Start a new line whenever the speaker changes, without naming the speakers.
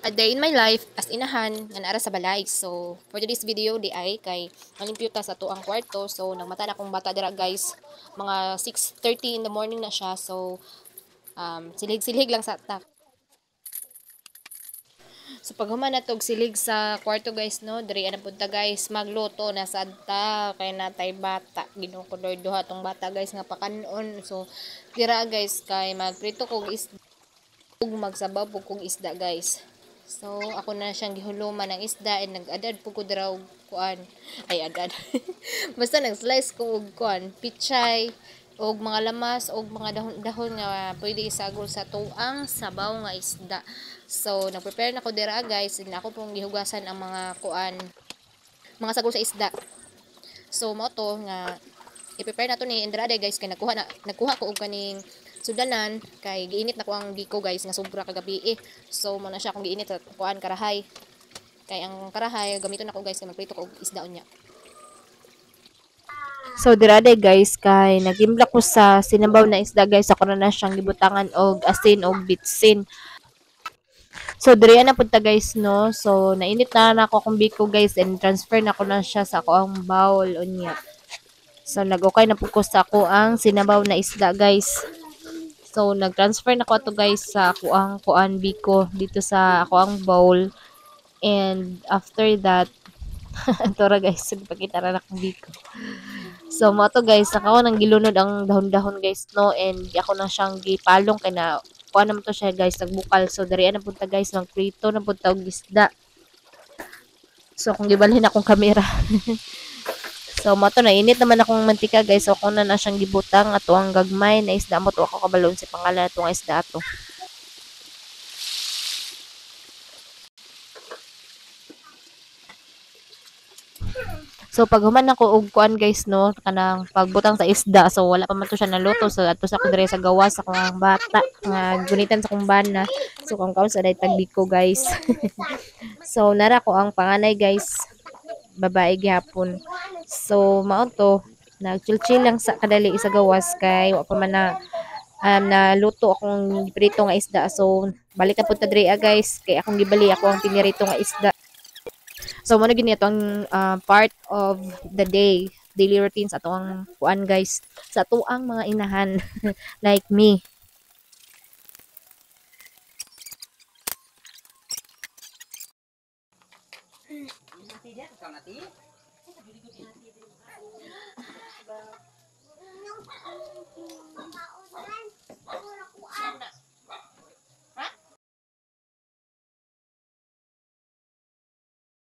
a day in my life as inahan nga naara sa balay. So for today's video di ay kay malimpyo ta sa tuang kwarto. So nagmata na akong bata dira guys, mga 6:30 in the morning na siya. So silig-silig lang sa tak. So pag human na tog silig sa kwarto guys no, diri ana punta guys magluto na sadta kay natay bata. Ginukulor duha tong bata guys nga pakanon. So dira guys kay magprito kog isda ug magsabaw pug kog isda guys. So ako na siyang gihuluman ng isda and nag-adad pug ko dira og kuan. Ay adad. Basta nag-slice ko og kuan, pichay og mga lamas og mga dahon-dahon nga pwede isagol sa tuang sabaw nga isda. So nag-prepare na ko dira guys, and ako pong gihugasan ang mga kuan, mga sagol sa isda. So mo to nga i-prepare na to ni Andrade guys kay nagkuha ko og kaning sudanan kay giinit na ko ang biko guys nga sobra kagabi eh. So mo na siya kung giinit sa kuan karahay. Kay ang karahay gamiton nako guys kay magprito ko og isda unya. So dirade guys kay nagimbla ko sa sinabaw na isda guys, ako na siyang gibutangan og asin og bitsin. So diri na punta guys no. So nainit na ako akong biko guys and transfer na ko na siya sa ako ang bowl unya. So nag-okay na po ko sa ako ang sinabaw na isda guys. So nag-transfer na ko to guys sa ako ang kuan biko dito sa ako ang bowl. And after that, tora guys, nagpakita na akong biko. So mo to guys, ako nang gilunod ang dahon-dahon guys no, and ako na siyang gipalong kay na kuan naman to siya guys, nagbukal. So diri na punta guys, magprito na punta og isda. So kung gibalhin akong kamera. So mo to na init naman akong mantika guys. So ako na siyang gibutang ato ang gagmay na isda mo to, ako kabalon si pangalan atong isda ato. So pag human ako og kuan guys no, kanang pagbutang sa isda, so wala pa man to siya naluto. So ato sa ko dire sa gawas sa akong bata nga gunitan sa kong bana. So kung kaon sa day tagbiko guys. So nara ko ang panganay guys, babae gyapon. So mao to, nagchill-chill lang sa kadali sa gawas kay wa pa man na naluto akong prito nga isda. So balik na punta diri guys kay akong gibali ako ang pinirito nga isda. So mo na gini atong part of the day, daily routines atong kuan guys sa tuang mga inahan like me.